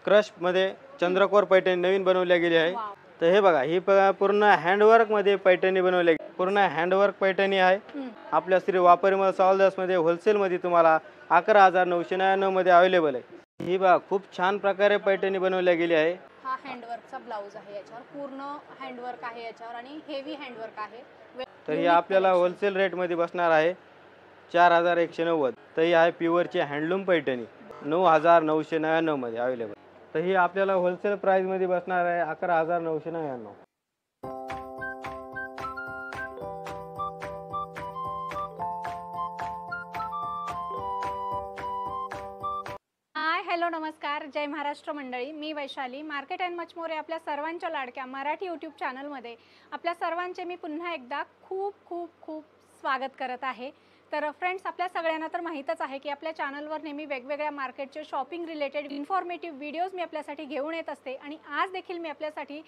Crush मध्ये चंद्रकोर पैठणी नवीन बनवली गेली आहे। तर हे बघा, ही पूर्ण हँडवर्क मध्ये पैठणी बनवली, पूर्ण हँडवर्क पैठणी आहे। आपल्या श्री वापरीमल सावलदास मध्ये होलसेल मध्ये तुम्हाला 11,999 मध्ये अवेलेबल आहे। ही बघा, खूप छान प्रकारे पैठणी बनवली गेली आहे। हा हँडवर्कचा ब्लाउज आहे, याच्यावर पूर्ण हँडवर्क आहे याच्यावर आणि हेवी हँडवर्क आहे। तर ही आपल्याला होलसेल रेट मध्ये बसणार आहे 4,190। तर ही आहे प्युअरची हँडलूम पैठणी 9,999 मध्ये अवेलेबल। तर ही आपल्याला होलसेल प्राइस मध्ये बसणार आहे 11,999। हॅलो नमस्कार, जय महाराष्ट्र मंडळी। मी Vaishali, market and much more आपल्या सर्वांच्या लाडक्या मराठी यूट्यूब चॅनलमध्ये आपल्या सर्वांचे मी पुन्हा एकदा खूप खूप खूप स्वागत करत आहे। तर फ्रेंड्स, आपल्या सगळ्यांना तर माहीतच आहे की आपल्या चॅनलवर नेहमी वेगवेगळ्या मार्केटचे शॉपिंग रिलेटेड इन्फॉर्मेटिव्ह व्हिडिओज मी आपल्यासाठी घेऊन येत असते आणि आज देखील मी आपल्यासाठी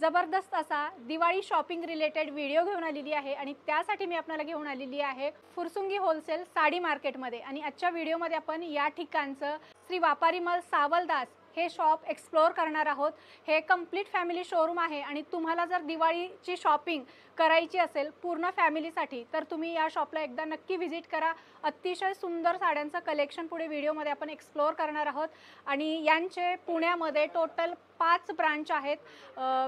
जबरदस्त असा दिवाळी शॉपिंग रिलेटेड व्हिडिओ घेऊन आलेली आहे आणि त्यासाठी मी आपल्याला घेऊन आलेली आहे फुरसुंगी होलसेल साडी मार्केटमध्ये। आणि आजच्या व्हिडिओमध्ये आपण या ठिकाणचं श्री वापारीमल सावलदास हे शॉप एक्सप्लोर करणार आहोत। हे कंप्लीट फॅमिली शोरूम आहे आणि तुम्हाला जर दिवाळीची शॉपिंग करायची असेल पूर्ण फॅमिलीसाठी तर तुम्ही या शॉपला एकदा नक्की व्हिजिट करा। अतिशय सुंदर साड्यांचं कलेक्शन पुढे व्हिडिओमध्ये आपण एक्सप्लोर करणार आहोत आणि यांचे पुण्यामध्ये टोटल 5 ब्रांच आहेत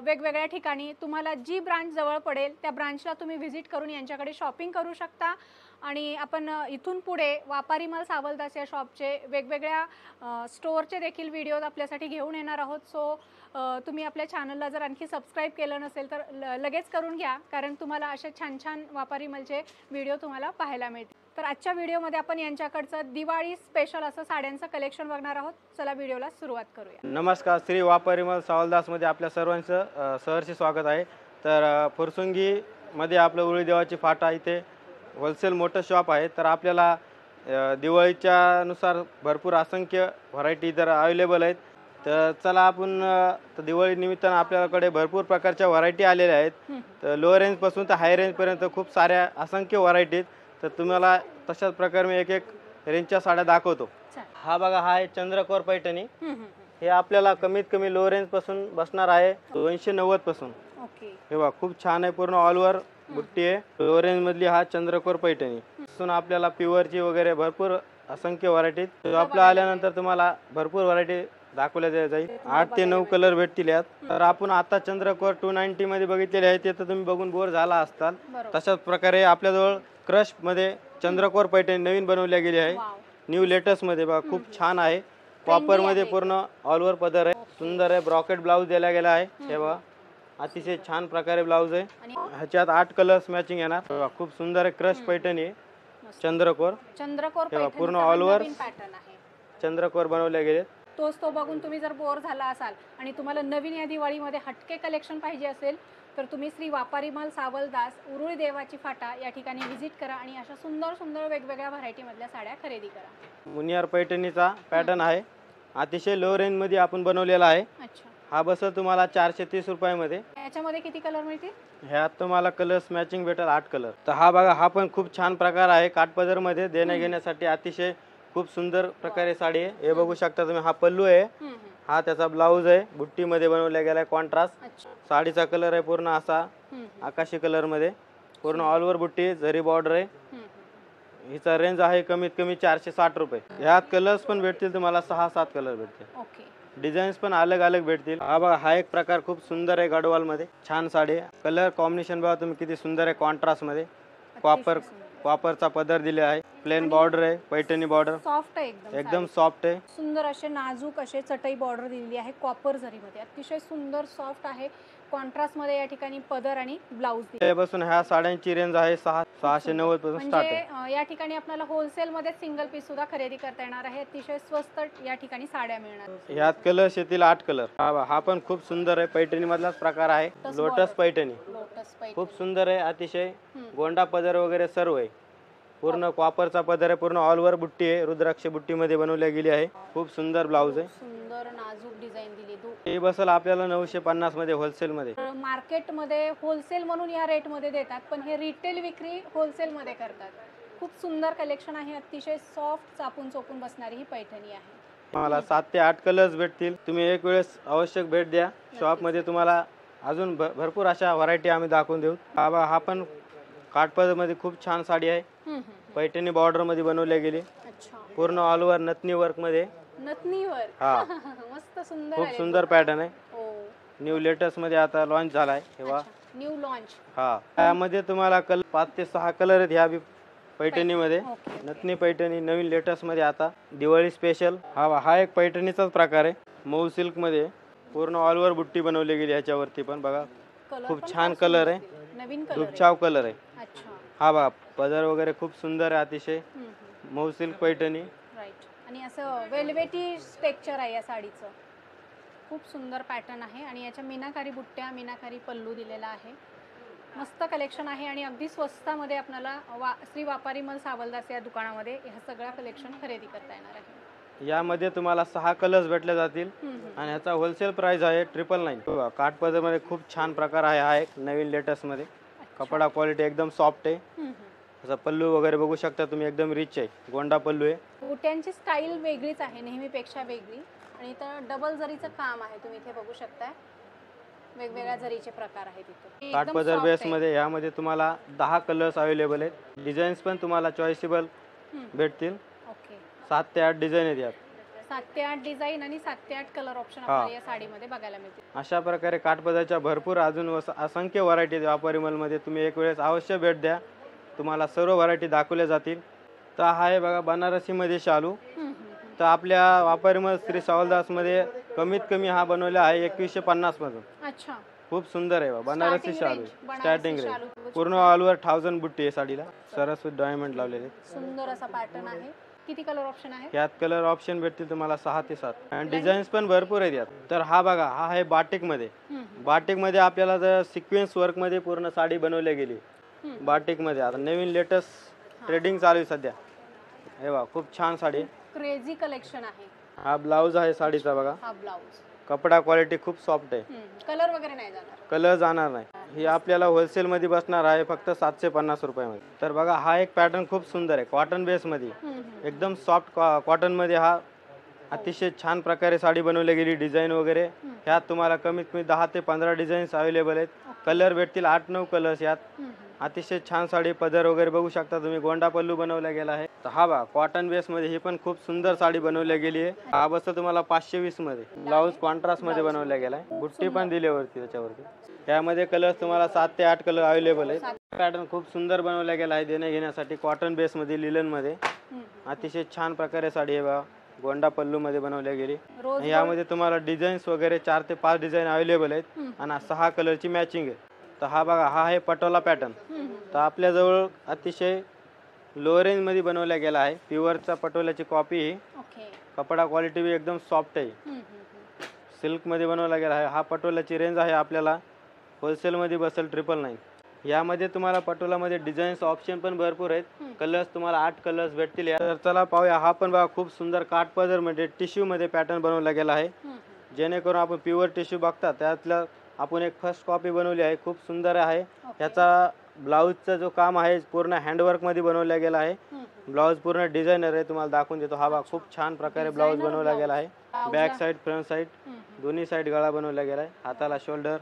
वेगवेगळ्या ठिकाणी। तुम्हाला जी ब्रांच जवळ पडेल त्या ब्रांचला तुम्ही व्हिजिट करून यांच्याकडे शॉपिंग करू शकता। आणि आपण इथून पुढे वापारीमल सावलदास या शॉपचे वेगवेगळ्या स्टोअरचे देखील व्हिडिओज आपल्यासाठी घेऊन येणार आहोत। सो तुम्ही आपल्या चॅनलला जर आणखी सबस्क्राईब केलं नसेल तर लगेच करून घ्या, कारण तुम्हाला असे छान छान वापारीमलचे व्हिडिओ तुम्हाला पाहायला मिळतील। तर आजच्या व्हिडिओमध्ये आपण यांच्याकडचं दिवाळी स्पेशल असं साड्यांचं कलेक्शन बघणार आहोत। चला व्हिडिओला सुरुवात करूया। नमस्कार, श्री वापारीमल सावलदास मध्ये आपल्या सर्वांचं सहर्ष स्वागत आहे। तर फुरसुंगी मध्ये आपलं उरुळी देवाची फाटा इथे होलसेल मोठं शॉप आहे। तर आपल्याला दिवाळीच्या नुसार भरपूर असंख्य व्हरायटी जर अवेलेबल आहेत। तर चला आपण दिवाळी निमित्तानं आपल्याकडे भरपूर प्रकारच्या व्हरायटी आलेल्या आहेत। तर लो रेंज पासून तर हाय रेंज पर्यंत खूप साऱ्या असंख्य व्हरायटी आहेत। तर तुम्हाला तशाच प्रकारे मी एक एक रेंजच्या साड्या दाखवतो। हा बघा, हा आहे चंद्रकोर पैठणी। हे आपल्याला कमीत कमी लो रेंज पासून बसणार आहे 290 पासून। हे बघा, खूप छान आहे, पूर्ण ऑल ओव्हर बुट्टी आहे। लो रेंज मधली हा चंद्रकोर पैठणी पासून आपल्याला प्युअरची वगैरे भरपूर असंख्य व्हरायटी शॉपला आल्यानंतर तुम्हाला भरपूर व्हरायटी दाखवल्या जाईल। 8 ते 9 कलर भेटतील यात। तर आपण आता चंद्रकोर 290 मध्ये बघितलेले आहे, ते तर तुम्ही बघून बोर झाला असताल। तशाच प्रकारे आपल्याजवळ क्रश मध्ये चंद्रकोर पैठणी नवीन बनवली गेली आहे, न्यू लेटेस्ट मध्ये। बघा, खूप छान आहे, कॉपर मध्ये पूर्ण ऑल ओव्हर पदर आहे, सुंदर आहे, ब्रॉकेट ब्लाउज दिला गेला आहे। हे बघा, अतिशय छान प्रकारे ब्लाउज आहे। ह्याच्यात 8 कलर्स मॅचिंग येणार। खूप सुंदर आहे, क्रश पैठणी आहे चंद्रकोर पूर्ण ऑल ओव्हर पॅटर्न आहे, चंद्रकोर बनवले गेले। तो बघून तुम्ही जर बोर झाला असाल आणि तुम्हाला नवीन या दिवाळीमध्ये हटके कलेक्शन पाहिजे असेल तर तुम्ही श्री वापारीमल सावलदास उरुळी देवाची फाटा या ठिकाणी व्हिजिट करा आणि अशा सुंदर सुंदर वेगवेगळ्या व्हरायटी मधल्या साड्या खरेदी करा। मुनियार पैठणीचा पॅटर्न आहे, अतिशय लो रेंज मध्ये आपण बनवलेला आहे। हा बसेल तुम्हाला 430 रुपयामध्ये। याच्यामध्ये किती कलर मिळतील? ह्यात तुम्हाला कलर्स मॅचिंग भेटेल 8 कलर। तर हा बघा, हा पण खूप छान प्रकार आहे, काठपदर मध्ये देण्या घेण्यासाठी अतिशय खूप सुंदर प्रकारे साडी आहे। हे बघू शकता तुम्ही, हा पल्लू आहे, हा त्याचा ब्लाउज आहे, बुट्टी मध्ये बनवला गेला कॉन्ट्रास्ट। साडीचा कलर आहे पूर्ण असा आकाशी कलर मध्ये, पूर्ण ऑल ओव्हर बुट्टी, जरी बॉर्डर आहे। हिचा रेंज आहे कमीत कमी 460 रुपये। ह्यात कलर्स पण भेटतील तुम्हाला 6-7 कलर भेटतील, डिझाईन्स पण अलग अलग भेटतील। हा बघा, हा एक प्रकार खूप सुंदर आहे, गडवाल मध्ये छान साडी। कलर कॉम्बिनेशन बघा तुम्ही किती सुंदर आहे, कॉन्ट्रास्ट मध्ये कॉपरचा पदर दिले आहे, प्लेन बॉर्डर आहे, पैठणी बॉर्डर सॉफ्ट आहे, एकदम सॉफ्ट आहे, सुंदर असे नाजूक असे चटई बॉर्डर दिलेली आहे कॉपर जरी मध्ये, अतिशय सुंदर सॉफ्ट आहे। कॉन्ट्रास्ट मध्ये या ठिकाणी पदर आणि ब्लाउज बसून ह्या साड्यांची रेंज आहे 690 पासून स्टार्ट आहे। या ठिकाणी आपल्याला होलसेल मध्ये सिंगल पीस सुद्धा खरेदी करता येणार आहे, अतिशय स्वस्त या ठिकाणी साड्या मिळणार। ह्यात कलर्स येतील 8 कलर। हा पण खूप सुंदर आहे, पैठणी मधलाच प्रकार आहे, लोटस पैठणी खूप सुंदर आहे, अतिशय गोंडा पदर वगैरे सर्व आहे, पूर्ण कॉपरचा पदर आहे, पूर्ण ऑल ओव्हर बुट्टी आहे, रुद्राक्ष बुट्टी मध्ये बनवली गेली आहे। खूप सुंदर ब्लाउज आहे, सुंदर नाजूक डिझाइन दिली। हे बसेल आपल्याला 950 मध्ये होलसेल मध्ये। मार्केट मध्ये होलसेल म्हणून या रेट मध्ये देतात, पण हे रिटेल विक्री होलसेल मध्ये करतात। खूप सुंदर कलेक्शन आहे, अतिशय सॉफ्ट चापून चोपून बसणारी ही पैठणी आहे। तुम्हाला 7 ते 8 कलर्स भेटतील. तुम्ही एक वेळेस आवश्यक भेट द्या शॉपमध्ये. तुम्हाला अजून भरपूर अशा व्हरायटी आम्ही दाखवून देऊ. हा पण काठपदरमध्ये खूप छान साडी आहे. पैठणी बॉर्डर मध्ये बनवली गेली. अच्छा, पूर्ण ऑल ओव्हर नथनी वर्क मध्ये. नथनीवर हा मस्त सुंदर खूप आले. सुंदर पॅटर्न आहे. हो, न्यू लेटेस्ट मध्ये आता लॉन्च झालाय तेव्हा. New launch. हा त्यामध्ये तुम्हाला 5 ते 6 कलर आहेत ह्या पैठणी मध्ये. ओके. नथनी पैठणी नवीन लेटेस्ट मध्ये आता दिवाळी स्पेशल. हा एक पैठणीचाच प्रकार आहे. मऊ सिल्क मध्ये पूर्ण ऑल ओव्हर बुट्टी बनवली गेली ह्याच्यावरती पण बघा. खूप छान कलर आहे. नवीन कलर. दुपचाव कलर आहे. अच्छा. हा बघा पदर वगैरे खूप सुंदर आहे अतिशय. मऊ सिल्क पैठणी. राईट. आणि असं वेल्वेटी टेक्स्चर आहे या साडीचं. खूप सुंदर पॅटर्न आहे आणि याच्या मीनाकारी बुट्ट्या, मीनाकारी पल्लू दिलेला आहे. मस्त कलेक्शन आहे आणि अगदी स्वस्तामध्ये आपल्याला श्री वापारी मल सावलदास या दुकानामध्ये ह्या सगळ्या कलेक्शन खरेदी करता येणार आहे. यामध्ये तुम्हाला 6 कलर्स भेटले जातील आणि ह्याचा होलसेल प्राइस आहे 999. काठपदर मध्ये खूप छान प्रकार आहे. हा एक नवीन लेटेस्ट मध्ये. कपडा क्वालिटी एकदम सॉफ्ट आहे. त्याचा पल्लू वगैरे बघू शकता तुम्ही एकदम रिच आहे. गोंडा पल्लू आहे. बुट्ट्यांची स्टाईल वेगळीच आहे, नेहमीपेक्षा वेगळी. आणि इथं डबल जरीचं काम आहे, तुम्ही इथे बघू शकताय. वेगवेगळ्या जरीचे प्रकार आहेत इथे. काठपदर बेस मध्ये यामध्ये तुम्हाला 10 कलर्स अवेलेबल आहेत. डिझाईन्स पण तुम्हाला चॉईसेबल भेटतील. ओके. 7 ते 8 डिझाईन आहेत यात. 7 ते 8 डिझाईन आणि 7 ते 8 कलर ऑप्शन आपल्याला या साडीमध्ये बघायला मिळतील. अशा प्रकारे काठपदरच्या भरपूर अजून असंख्य व्हरायटी आहेत व्यापारी मॉलमध्ये. तुम्ही एक वेळेस अवश्य भेट द्या. तुम्हाला सर्व व्हरायटी दाखवल्या जातील. तर हा आहे बघा बनारसी मध्ये शालू. तर आपल्या व्यापारी मॉल श्री सावलदास मध्ये कमीत कमी हा बनवला आहे 2150 मधून. अच्छा. खूप सुंदर आहे बनारसी शालू. स्टार्टिंग शालू. रेंज पूर्ण ऑल ओव्हर 1000 बुट्टी आहे साडीला. सरस विथ डायमंड लावलेले. सुंदर असा पॅटर्न आहे. किती कलर ऑप्शन आहे? यात कलर ऑप्शन भेटतील तुम्हाला 6 ते 7 आणि डिझाईन्स पण भरपूर आहेत यात. तर हा बघा हा आहे बाटिक मध्ये. बाटिक मध्ये आपल्याला जर सिक्वेन्स वर्क मध्ये पूर्ण साडी बनवली गेली. बाटिक मध्ये आता नवीन लेटेस्ट ट्रेडिंग चालू आहे सध्या. हे बघा खूप छान साडी. क्रेझी कलेक्शन आहे. हा ब्लाउज आहे साडीचा बघा. हा ब्लाउज. कपडा क्वालिटी खूप सॉफ्ट आहे. कलर वगैरे नाही जाणार. कलर जाणार नाही. ही आपल्याला होलसेल मध्ये बसणार आहे फक्त 750 रुपयामध्ये. तर बघा हा एक पॅटर्न खूप सुंदर आहे. कॉटन बेस मध्ये एकदम सॉफ्ट कॉटन मध्ये हा अतिशय छान प्रकारे साडी बनवली गेली. डिझाईन वगैरे ह्यात तुम्हाला कमीत कमी 10 ते 15 डिझाईन्स अवेलेबल आहेत. कलर भेटतील 8-9 कलर्स यात. अतिशय छान साडी. पदर वगैरे बघू शकता तुम्ही. गोंडा पल्लू बनवला गेला आहे. तर हा बघा कॉटन बेस मध्ये ही पण खूप सुंदर साडी बनवली गेली आहे. हा बसतो तुम्हाला 520 मध्ये. ब्लाऊज कॉन्ट्रास्ट मध्ये बनवला गेला आहे. बुट्टी पण दिली वरती त्याच्यावरती. त्यामध्ये कलर तुम्हाला 7 ते 8 कलर अवेलेबल आहेत. पॅटर्न खूप सुंदर बनवला गेला आहे देण्या घेण्यासाठी. कॉटन बेस मध्ये लिलन मध्ये अतिशय छान प्रकारे साडी आहे बघा. गोंडा पल्लू मध्ये बनवली गेली. यामध्ये तुम्हाला डिझाईन्स वगैरे 4 ते 5 डिझाईन अवेलेबल आहेत आणि 6 कलरची मॅचिंग आहे. तर हा बघा हा आहे पटोला पॅटर्न. तर आपल्याजवळ अतिशय लो रेंज मध्ये बनवला गेला आहे. प्युअरचा पटोल्याची कॉपी ही. कपडा क्वालिटी भी एकदम सॉफ्ट आहे. सिल्क मध्ये बनवला गेला आहे. हा पटोल्याची रेंज आहे आपल्याला होलसेल मध्ये बसेल 999. यामध्ये तुम्हाला पटोलामध्ये डिझाईन्स ऑप्शन पण भरपूर आहेत. कलर्स तुम्हाला 8 कलर्स भेटतील. तर चला पाहूया. हा पण बघा खूप सुंदर काठपदर मध्ये टिश्यू मध्ये पॅटर्न बनवला गेला आहे. जेणेकरून आपण प्युअर टिश्यू बघता त्यातलं आपण एक फर्स्ट कॉपी बनवली आहे. खूप सुंदर आहे. याचा ब्लाऊजचा जो काम आहे पूर्ण हँडवर्क मध्ये बनवला गेला आहे. ब्लाऊज पूर्ण डिझायनर आहे. तुम्हाला दाखवून देतो. हा बघा खूप छान प्रकारे ब्लाऊज बनवला गेला आहे. बॅक साइड फ्रंट साइड दोन्ही साइड गळा बनवला गेला आहे. हाताला शोल्डर.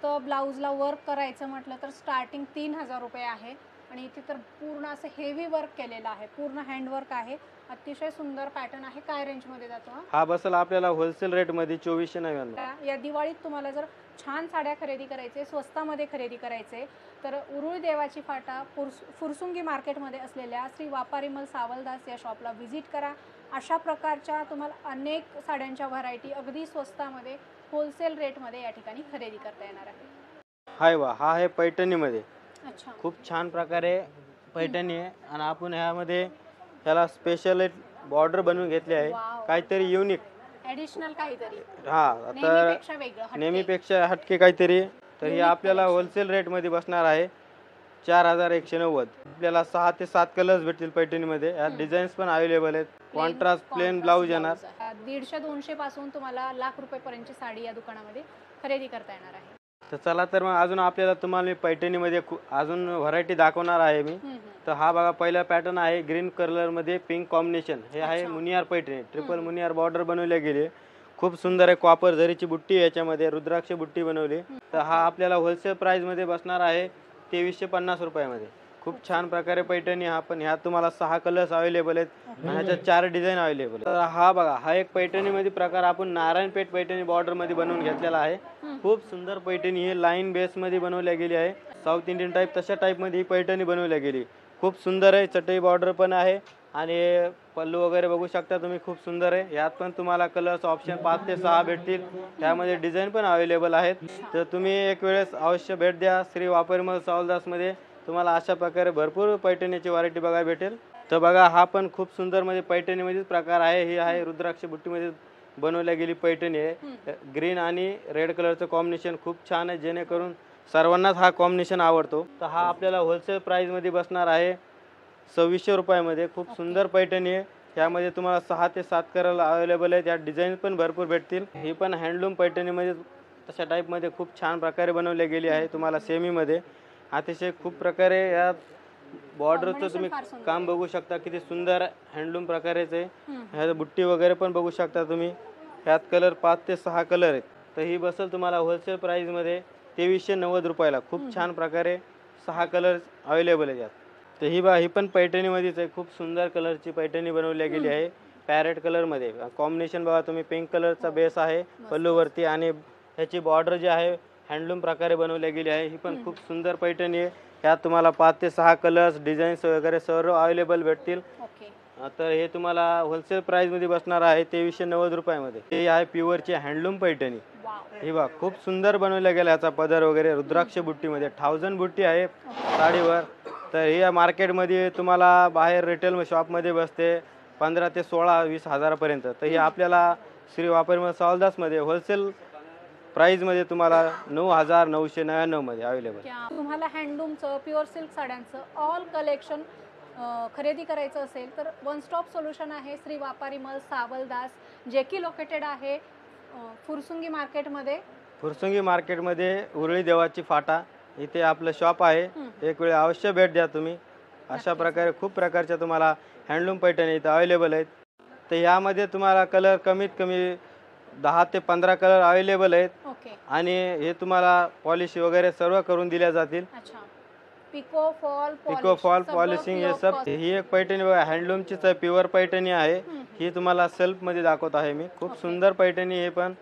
तर ब्लाऊजला वर्क करायचं म्हटलं तर स्टार्टिंग 3000 रुपये आहे आणि इथे तर पूर्ण असं हेवी वर्क केलेलं आहे. पूर्ण हँडवर्क आहे. अतिशय सुंदर पॅटर्न आहे. काय रेंज मध्ये जातो हा बसेल आपल्याला होलसेल रेट मध्ये 2499. या दिवाळीत तुम्हाला जर छान साड्या खरेदी करायचे, स्वस्तामध्ये खरेदी करायचे तर उरुळ देवाची फाटा फुरसुंगी मार्केटमध्ये असलेल्या श्री वापारी मल सावलदास या शॉपला व्हिजिट करा. अशा प्रकारच्या तुम्हाला अनेक साड्यांच्या व्हरायटी अगदी स्वस्तामध्ये होलसेल रेटमध्ये या ठिकाणी खरेदी करता येणार आहे. हाय वा हा आहे पैठणी मध्ये. अच्छा. खूप छान प्रकारे पैठणी आहे आणि आपण ह्यामध्ये ह्याला स्पेशल बॉर्डर बनवून घेतली आहे. काहीतरी युनिक ॲडिशनल काहीतरी. हा तर नेहमीपेक्षा हटके काहीतरी. तर हे आपल्याला होलसेल रेट मध्ये बसणार आहे 4190. आपल्याला 6 ते 7 कलर्स भेटतील पैठणी मध्ये. यात डिझाईन्स पण अवेलेबल आहेत. कॉन्ट्रास्ट प्लेन ब्लाऊज येणार. 150-200 पासून तुम्हाला लाख रुपये पर्यंतची साडी या दुकानामध्ये खरेदी करता येणार आहे. तर चला तर मग अजून आपल्याला तुम्हाला पैठणी मध्ये अजून व्हरायटी दाखवणार आहे मी. तर हा बघा पहिला पॅटर्न आहे ग्रीन कलरमध्ये पिंक कॉम्बिनेशन. हे आहे अच्छा. मुनियार पैठणी, ट्रिपल मुनियार बॉर्डर बनवले गेली. खूप सुंदर आहे. कॉपर जरीची बुट्टी याच्यामध्ये रुद्राक्ष बुट्टी बनवली. तर हा आपल्याला होलसेल प्राइसमध्ये बसणार आहे 2350 रुपयामध्ये. खूप छान प्रकारे पैठणी. हा पण ह्यात तुम्हाला 6 कलर्स अवेलेबल आहेत आणि ह्याच्यात 4 डिझाईन अवेलेबल आहेत. तर हा बघा हा एक पैठणीमध्ये प्रकार आपण नारायणपेठ पैठणी बॉर्डरमध्ये बनवून घेतलेला आहे. खूप सुंदर पैठणी ही लाईन बेसमध्ये बनवल्या गेली आहे. साऊथ इंडियन टाईप तशा टाईपमध्ये ही पैठणी बनवल्या गेली. खूप सुंदर आहे. चटई बॉर्डर पण आहे आणि पल्लू वगैरे बघू शकता तुम्ही. खूप सुंदर आहे. यात पण तुम्हाला कलर्स ऑप्शन 5 ते 6 भेटतील. त्यामध्ये डिझाईन पण अवेलेबल आहेत. तर तुम्ही एक वेळेस अवश्य भेट द्या श्री वापरमल सावलदासमध्ये. तुम्हाला अशा प्रकारे भरपूर पैठणीची व्हरायटी बघायला भेटेल. तर बघा हा पण खूप सुंदर म्हणजे पैठणीमध्येच प्रकार आहे. ही आहे रुद्राक्ष बुट्टीमध्ये बनवल्या गेली पैठणी आहे. ग्रीन आणि रेड कलरचं कॉम्बिनेशन खूप छान आहे, जेणेकरून सर्वांनाच हा कॉम्बिनेशन आवडतो. तर हा आपल्याला होलसेल प्राईसमध्ये बसणार आहे 2600 रुपयामध्ये. खूप सुंदर पैठणी आहे. यामध्ये तुम्हाला 6 ते 7 कलर अवेलेबल आहेत. यात डिझाईन पण भरपूर भेटतील. ही पण हँडलूम पैठणीमध्ये तशा टाईपमध्ये खूप छान प्रकारे बनवली गेली आहे. तुम्हाला सेमीमध्ये अतिशय खूप प्रकारे यात बॉर्डरचं तुम्ही काम बघू शकता. किती सुंदर हँडलूम प्रकारेच आहे. ह्यात बुट्टी वगैरे पण बघू शकता तुम्ही. ह्यात कलर 5 ते 6 कलर आहेत. तर ही बसेल तुम्हाला होलसेल प्राईसमध्ये 2390 रुपयाला. खूप छान प्रकारे 6 कलर अवेलेबल आहेत यात. तर ही पण पैठणीमध्येच आहे. खूप सुंदर कलरची पैठणी बनवली गेली आहे. पॅरेट कलरमध्ये कॉम्बिनेशन बघा तुम्ही. पिंक कलरचा बेस आहे पल्लूवरती आणि ह्याची बॉर्डर जी आहे हँडलूम प्रकारे बनवली गेली आहे. ही पण खूप सुंदर पैठणी आहे. यात तुम्हाला 5 ते 6 कलर्स डिझाईन्स वगैरे सर्व अवेलेबल भेटतील. तर हे तुम्हाला होलसेल प्राईसमध्ये बसणार आहे 2390 रुपयामध्ये. हे आहे प्युअरची हँडलूम पैठणी. ही बघा खूप सुंदर बनवल्या गेला याचा पदर वगैरे रुद्राक्ष बुट्टीमध्ये 1000 बुट्टी आहे साडीवर. तर ही मार्केटमध्ये तुम्हाला बाहेर रिटेल शॉपमध्ये बसते 15 ते 16-20 हजारापर्यंत. तर ही आपल्याला श्री वापरमल सावलदासमध्ये होलसेल प्राईजमध्ये तुम्हाला 9999 मध्ये अवेलेबल. तुम्हाला हँडलूमचं प्युअर सिल्क साड्यांचं ऑल कलेक्शन खरेदी करायचं असेल तर वन स्टॉप सोल्युशन आहे श्री वापरमल सावलदास, जे की लोकेटेड आहे फुरसुंगी मार्केटमध्ये. फुरसुंगी मार्केटमध्ये उरळी देवाची फाटा इथे आपलं शॉप आहे. एक वेळ अवश्य भेट द्या तुम्ही. अशा प्रकारे खूप प्रकारच्या तुम्हाला हँडलूम पैठणी इथं अवेलेबल आहेत. तर यामध्ये तुम्हाला कलर कमीत कमी 10 ते 15 कलर अवेलेबल आहेत. आणि हे तुम्हाला पॉलिश वगैरे सर्व करून दिल्या जातील. पिको फॉल पॉलिशिंग हे सब. ही एक पैठणी बघा हँडलूमचीच आहे, प्युअर पैठणी आहे. ही तुम्हाला सेल्फ मध्ये दाखवत आहे मी. खूप सुंदर पैठणी हे पण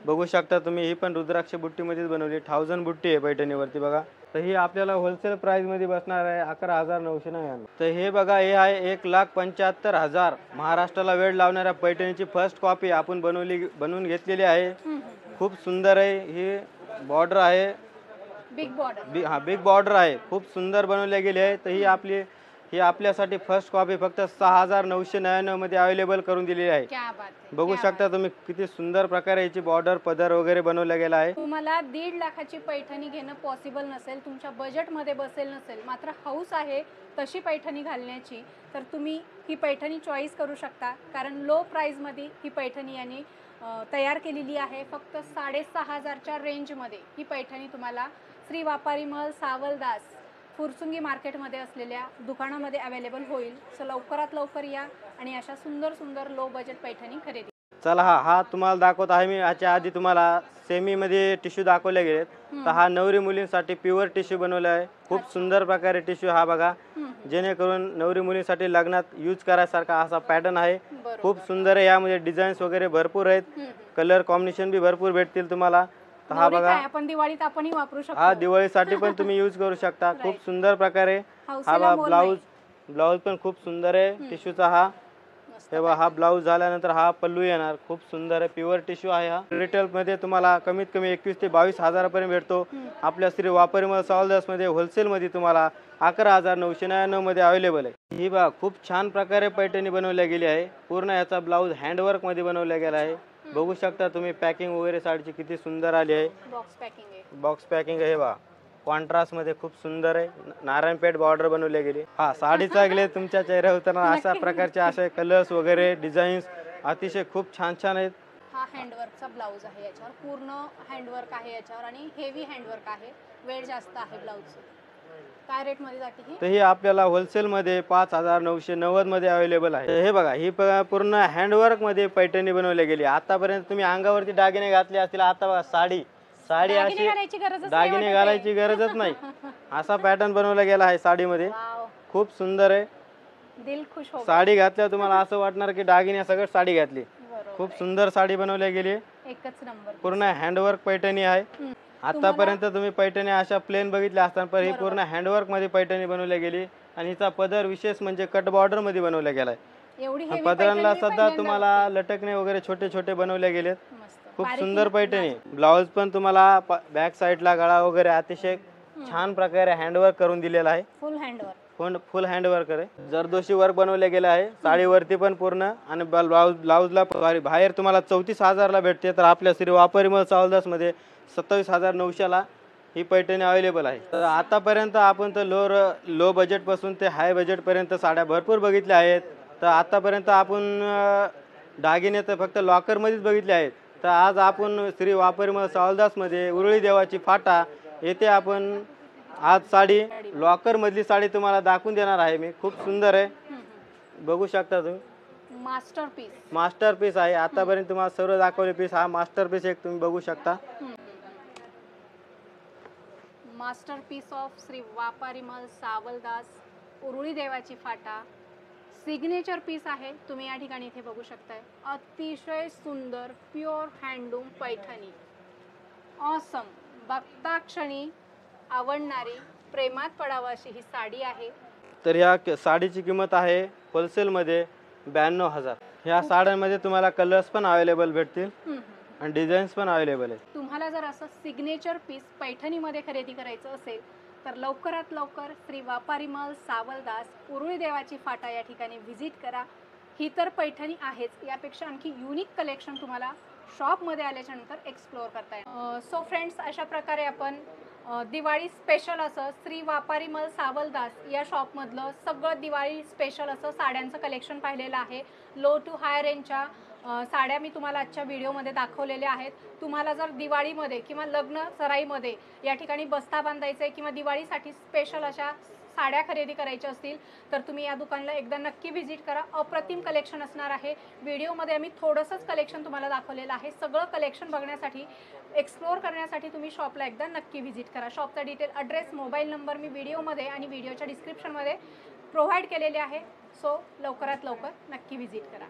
बघू शकता तुम्ही. ही पण रुद्राक्ष बुट्टीमध्येच बनवली. 1000 बुट्टी आहे पैठणीवरती बघा. तर ही आपल्याला होलसेल प्राइस मध्ये बसणार आहे 11,999. तर हे बघा हे आहे 1,75,000 महाराष्ट्राला वेळ लावणाऱ्या पैठणीची फर्स्ट कॉपी आपण बनवून घेतलेली आहे. खूप सुंदर आहे. ही बॉर्डर आहे बिग बॉर्डर आहे. खूप सुंदर बनवले गेली आहे. तर ही आपल्यासाठी फर्स्ट कॉपी फक्त 6,999 मध्ये अवेलेबल करून दिलेली आहे. बघू शकता तुम्ही किती सुंदर प्रकारे याची बॉर्डर पदर वगैरे बनवला गेला आहे. तुम्हाला 1.5 लाखाची पैठणी घेणं पॉसिबल नसेल, तुमच्या बजेटमध्ये बसेल नसेल, मात्र हाऊस आहे तशी पैठणी घालण्याची, तर तुम्ही ही पैठणी चॉईस करू शकता. कारण लो प्राईजमध्ये ही पैठणी यांनी तयार केलेली आहे. फक्त 6,500च्या रेंजमध्ये ही पैठणी तुम्हाला श्री वापरमल सावलदास फुरसुंगी मार्केटमध्ये असलेल्या दुकानामध्ये अवेलेबल होईल. सो लवकरात लवकर या आणि अशा सुंदर सुंदर लो बजेट पैठणी खरेदी. चला हा तुम्हाला दाखवत आहे मी. याच्या आधी तुम्हाला सेमीमध्ये टिश्यू दाखवले गेलेत. तर हा नवरी मुलींसाठी प्युअर टिश्यू बनवला आहे. खूप सुंदर प्रकारे टिश्यू हा बघा, जेणेकरून नवरी मुलींसाठी लग्नात यूज करायसारखा असा पॅटर्न आहे. खूप सुंदर आहे. यामध्ये डिझाईन्स वगैरे भरपूर आहेत. कलर कॉम्बिनेशन बी भरपूर भेटतील तुम्हाला. हा बघा आपण दिवाळीत आपणही वापरू शकतो. हा दिवाळीसाठी पण तुम्ही यूज करू शकता. खूप सुंदर प्रकारे. हा ब्लाऊज पण खूप सुंदर आहे टिश्यूचा. हा ब्लाऊज झाल्यानंतर हा पल्लू येणार. खूप सुंदर आहे. प्युअर टिश्यू आहे. हा रिटेल मध्ये तुम्हाला कमीत कमी 21 ते 22 हजारापर्यंत भेटतो. आपल्या श्री वापरमल सावलदास मध्ये होलसेल मध्ये तुम्हाला 11,999 मध्ये अवेलेबल आहे. ही बघा खूप छान प्रकारे पैठणी बनवल्या गेली आहे. पूर्ण याचा ब्लाऊज हँडवर्क मध्ये बनवला गेला आहे. बघू शकता तुम्ही. पॅकिंग वगैरे साडीची किती सुंदर आली आहे. बॉक्स पॅकिंग आहे बा. कॉन्ट्रास्ट मध्ये खूप सुंदर आहे. नारायणपेठ बॉर्डर बनवली गेली. हा साडीचा ग्लेज तुमच्या चेहऱ्यावर उतरणार अशा प्रकारचे असे कलर्स वगैरे डिझाईन्स अतिशय खूप छान छान आहेत. हा हँडवर्कचा ब्लाऊज आहे. याच्यावर पूर्ण हँडवर्क आहे याच्यावर आणि हेवी हँडवर्क आहे. वेळ जास्त आहे ब्लाऊजचं. काय रेट मध्ये जाते ही? तर ही आपल्याला होलसेलमध्ये 5,990 मध्ये अवेलेबल आहे. हे बघा, ही पूर्ण हँडवर्क मध्ये पैठणी बनवली गेली. आतापर्यंत तुम्ही अंगावरती दागिने घातले असतील, आता बघा साडी दागिने अशी घालायची गरजच नाही दागिने वाटत घालायची आहे. गरजच नाही. असा पॅटर्न बनवला गेला आहे साडीमध्ये. वाव, खूप सुंदर आहे. दिल खुश हो गया. साडी घातल्यावर तुम्हाला असं वाटणार की दागिने सगळं साडी घातली. बरोबर खूप आहे. सुंदर साडी बनवली गेली आहे. एकच नंबर. पूर्ण हँडवर्क पैठणी आहे. हम्म. आतापर्यंत तुम्ही पैठणी अशा प्लेन बघितल्या असताना, पण ही बरोबर. पूर्ण हँडवर्क मध्ये पैठणी बनवली गेली आणि हिचा पदर विशेष म्हणजे कट बॉर्डर मध्ये बनवला गेलाय. एवढी heavy पदरांना पैठणी मी सुद्धा पहिल्यांदा तुम्हाला लटकणे वगैरे छोटे छोटे बनवले गेलेत. मस्त. खूप बारीक सुंदर ना- पैठणी. ब्लाउज पण तुम्हाला बॅक साईडला गळा वगैरे अतिशय छान प्रकारे हँडवर्क करून दिलेला आहे. फुल हँडवर. फुल हँडवर्क आहे. जरदोशी वर्क बनवले गेले आहे. साडीवरती पण पूर्ण आणि ब्लाउजला बाहेर तुम्हाला 34,000 ला भेटते, तर आपल्या श्री वापरीमल सावलदास मध्ये 27,900 ला ही पैठणी अवेलेबल आहे. तर आतापर्यंत आपण तर लो बजेट पासून ते हाय बजेट पर्यंत साड्या भरपूर बघितल्या आहेत. तर आतापर्यंत आपण दागिने तर फक्त लॉकर मध्येच बघितले आहेत. तर आज आपण श्री वापरीमल सावलदास मध्ये उरुळी देवाची फाटा येथे आपण आज साडी लॉकर मधली साडी तुम्हाला दाखवून देणार आहे मी. खूप सुंदर आहे, बघू शकता तुम्ही. मास्टरपीस. मास्टरपीस आहे. आतापर्यंत तुम्हाला सर्व दाखवले पीस, हा मास्टरपीस एक तुम्ही बघू शकता. मास्टरपीस ऑफ श्री वापारीमल सावलदास उरुळी देवाची फाटा सिग्नेचर पीस आहे. तुम्ही या ठिकाणी इथे बघू शकताय. अतिशय सुंदर प्युअर हँडलूम पैठणी. ऑसम. बघता क्षणी आवडणारी, प्रेमात पडावं अशी ही साडी आहे. तर ह्या साडीची किंमत आहे होलसेलमध्ये 92,000. ह्या साड्यांमध्ये तुम्हाला कलर्स पण अवेलेबल भेटतील आणि डिझाईन्स पण अवेलेबल आहेत. तुम्हाला जर असं सिग्नेचर पीस पैठणीमध्ये खरेदी करायचं असेल तर लवकरात लवकर श्री वापारीमल सावलदास उरुळी देवाची फाटा या ठिकाणी व्हिजिट करा. ही तर पैठणी आहेच, यापेक्षा आणखी युनिक कलेक्शन तुम्हाला शॉपमध्ये आल्याच्या नंतर एक्सप्लोअर करता येईल. सो फ्रेंड्स, अशा प्रकारे आपण दिवाळी स्पेशल असं श्री वापारीमल सावलदास या शॉपमधलं सगळं दिवाळी स्पेशल असं साड्यांचं कलेक्शन पाहिलेलं आहे. लो टू हाय रेंजच्या साड्या मी तुम्हाला आजच्या व्हिडिओमध्ये दाखवलेल्या आहेत. तुम्हाला जर दिवाळीमध्ये किंवा लग्न सराईमध्ये या ठिकाणी बस्ता बांधायचा आहे किंवा दिवाळीसाठी स्पेशल अशा साड्या खरेदी करायच्या असतील तर तुम्ही या दुकानाला एकदा नक्की व्हिजिट करा. अप्रतिम कलेक्शन असणार आहे. व्हिडिओमध्ये आम्ही थोडंसंच कलेक्शन तुम्हाला दाखवलेलं आहे. सगळं कलेक्शन बघण्यासाठी, एक्सप्लोअर करण्यासाठी तुम्ही शॉपला एकदा नक्की व्हिजिट करा. शॉपचा डिटेल, ॲड्रेस, मोबाईल नंबर मी व्हिडिओमध्ये आणि व्हिडिओच्या डिस्क्रिप्शनमध्ये प्रोव्हाइड केलेले आहे. सो लवकरात लवकर नक्की व्हिजिट करा.